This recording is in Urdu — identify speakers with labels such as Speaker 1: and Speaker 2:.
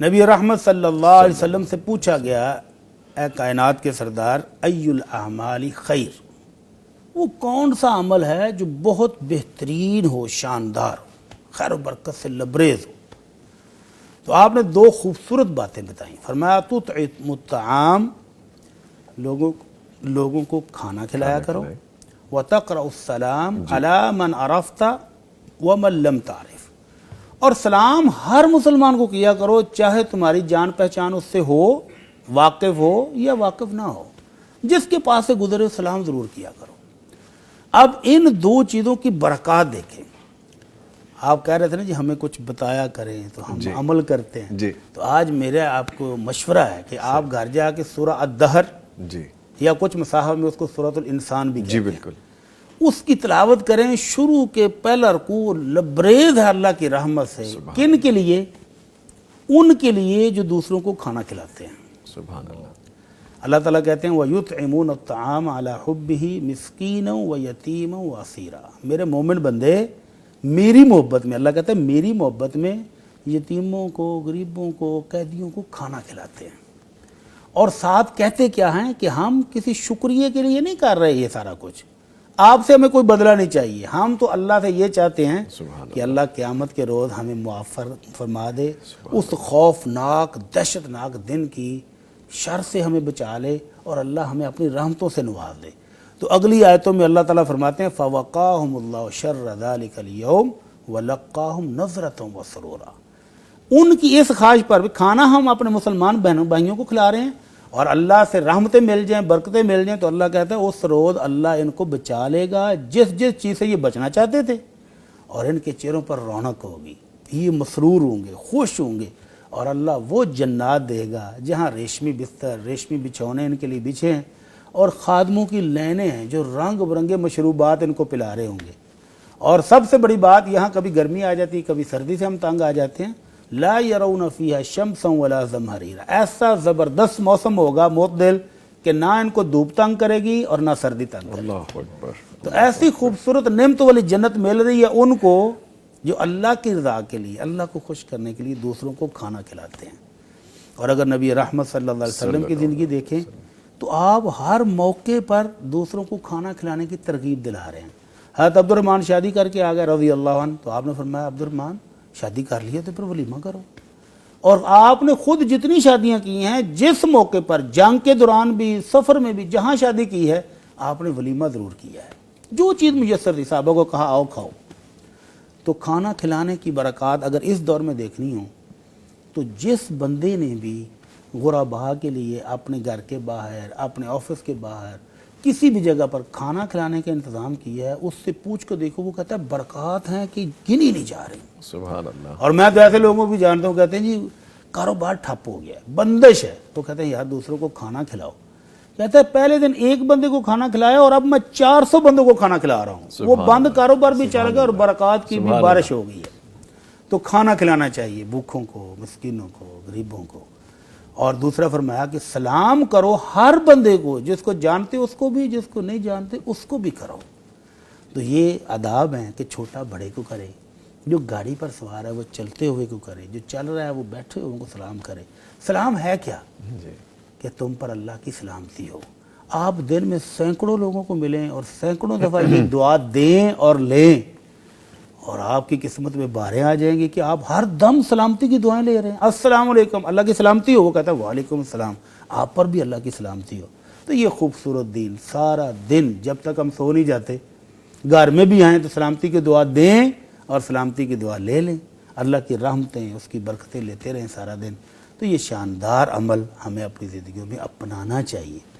Speaker 1: نبی رحمت صلی اللہ علیہ وسلم سے پوچھا گیا، اے کائنات کے سردار، ای الاعمال خیر، وہ کون سا عمل ہے جو بہت بہترین ہو، شاندار ہو، خیر و برکت سے لبریز ہو؟ تو آپ نے دو خوبصورت باتیں بتائیں. فرمایا تطعم الطعام، لوگوں کو کھانا کھلایا کرو، وتقرأ السلام علی من عرفت ومن لم تعرف، اور سلام ہر مسلمان کو کیا کرو، چاہے تمہاری جان پہچان اس سے ہو، واقف ہو یا واقف نہ ہو، جس کے پاس سے گزرے سلام ضرور کیا کرو. اب ان دو چیزوں کی برکات دیکھیں. آپ کہہ رہے تھے نا جی ہمیں کچھ بتایا کریں تو ہم عمل کرتے ہیں. تو آج میرا آپ کو مشورہ ہے کہ آپ گھر جا کے سورہ الدہر یا کچھ مصاحف میں اس کو سورۃ الانسان بھی کہتے ہیں،
Speaker 2: بالکل
Speaker 1: اس کی تلاوت کریں. شروع کے پہلا رکوع لبریز ہے اللہ کی رحمت سے. کن کے لیے؟ ان کے لیے جو دوسروں کو کھانا کھلاتے ہیں.
Speaker 2: سبحان اللہ.
Speaker 1: اللہ تعالیٰ کہتے ہیں وَيُطْعِمُونَ الطَّعَامَ عَلَى حُبِّهِ مِسْكِينًا وَيَتِيمًا وَأَسِيرًا، میرے مومن بندے میری محبت میں، اللہ کہتا ہے میری محبت میں یتیموں کو، غریبوں کو، قیدیوں کو کھانا کھلاتے ہیں. اور ساتھ کہتے کیا ہیں کہ ہم کسی شکریہ کے لیے نہیں کر رہے یہ سارا کچھ، آپ سے ہمیں کوئی بدلہ نہیں چاہیے، ہم تو اللہ سے یہ چاہتے ہیں کہ اللہ قیامت کے روز ہمیں معاف فرما دے، اس خوفناک دہشتناک دن کی شر سے ہمیں بچا لے، اور اللہ ہمیں اپنی رحمتوں سے نواز دے. تو اگلی آیتوں میں اللہ تعالیٰ فرماتے ہیں فَوَقَاهُمُ اللَّهُ شَرَّ ذَلِكَ الْيَوْمِ وَلَقَّاهُمْ نَضْرَةً وَسُرُورًا. ان کی اس خواہش پر بھی، کھانا ہم اپنے مسلمان بہنوں بھائیوں کو کھلا رہے ہیں، اور اللہ سے رحمتیں مل جائیں، برکتیں مل جائیں، تو اللہ کہتا ہے اس روز اللہ ان کو بچا لے گا جس چیز سے یہ بچنا چاہتے تھے، اور ان کے چہروں پر رونق ہوگی، یہ مسرور ہوں گے، خوش ہوں گے، اور اللہ وہ جنات دے گا جہاں ریشمی بستر، ریشمی بچھونے ان کے لیے بچھے ہیں، اور خادموں کی لینیں ہیں جو رنگ برنگے مشروبات ان کو پلا رہے ہوں گے. اور سب سے بڑی بات، یہاں کبھی گرمی آ جاتی، کبھی سردی سے ہم تنگ آ جاتے ہیں. لا يرون فيها شمسا ولا زمهريرا، ایسا زبردست موسم ہوگا معتدل کہ نہ ان کو دھوپ تنگ کرے گی اور نہ سردی تنگ کرے گی.
Speaker 2: اللہ اکبر.
Speaker 1: تو ایسی خوبصورت نعمتوں والی جنت مل رہی ہے ان کو جو اللہ کی رضا کے لیے، اللہ کو خوش کرنے کے لیے دوسروں کو کھانا کھلاتے ہیں. اور اگر نبی رحمت صلی اللہ علیہ وسلم کی زندگی دیکھیں تو آپ ہر موقع پر دوسروں کو کھانا کھلانے کی ترغیب دلا رہے ہیں. حضرت عبد الرحمن شادی کر کے آ گئے رضی اللہ عنہ، تو آپ نے فرمایا عبد الرحمن شادی کر لی ہے تو پھر ولیمہ کرو. اور آپ نے خود جتنی شادیاں کی ہیں، جس موقع پر، جنگ کے دوران بھی، سفر میں بھی، جہاں شادی کی ہے آپ نے ولیمہ ضرور کیا ہے. جو چیز میسر تھی صحابہ کو کہا آؤ کھاؤ. تو کھانا کھلانے کی برکات اگر اس دور میں دیکھنی ہو تو جس بندے نے بھی غرباء کے لیے اپنے گھر کے باہر، اپنے آفس کے باہر، کسی بھی جگہ پر کھانا کھلانے کا انتظام کیا ہے، اس سے پوچھ کر دیکھو، وہ کہتا ہے برکات ہیں کہ گنی نہیں جا رہی.
Speaker 2: سبحان اللہ.
Speaker 1: اور میں تو ایسے لوگوں کو بھی جانتا ہوں، کہتے ہیں جی کاروبار ٹھپ ہو گیا ہے، بندش ہے، تو کہتے ہیں یار دوسروں کو کھانا کھلاؤ. کہتا ہے پہلے دن ایک بندے کو کھانا کھلایا اور اب میں 400 بندوں کو کھانا کھلا رہا ہوں. وہ بند کاروبار بھی چل گیا اور برکات کی بھی بارش ہو گئی ہے. تو کھانا کھلانا چاہیے بھوکھوں کو، مسکینوں کو، غریبوں کو. اور دوسرا فرمایا کہ سلام کرو ہر بندے کو، جس کو جانتے اس کو بھی، جس کو نہیں جانتے اس کو بھی کرو. تو یہ آداب ہیں کہ چھوٹا بڑے کو کرے، جو گاڑی پر سوار ہے وہ چلتے ہوئے کو کرے، جو چل رہا ہے وہ بیٹھے ہوئے کو سلام کرے. سلام ہے کیا؟ کہ تم پر اللہ کی سلامتی ہو. آپ دن میں سینکڑوں لوگوں کو ملیں اور سینکڑوں دفعہ یہ دعا دیں اور لیں، اور آپ کی قسمت میں باریں آ جائیں گی کہ آپ ہر دم سلامتی کی دعائیں لے رہے ہیں. السلام علیکم، اللہ کی سلامتی ہو، وہ کہتا ہے وعلیکم السلام، آپ پر بھی اللہ کی سلامتی ہو. تو یہ خوبصورت دین، سارا دن جب تک ہم سو نہیں جاتے، گھر میں بھی آئیں تو سلامتی کی دعا دیں اور سلامتی کی دعا لے لیں، اللہ کی رحمتیں، اس کی برکتیں لیتے رہیں سارا دن. تو یہ شاندار عمل ہمیں اپنی زندگیوں میں اپنانا چاہیے.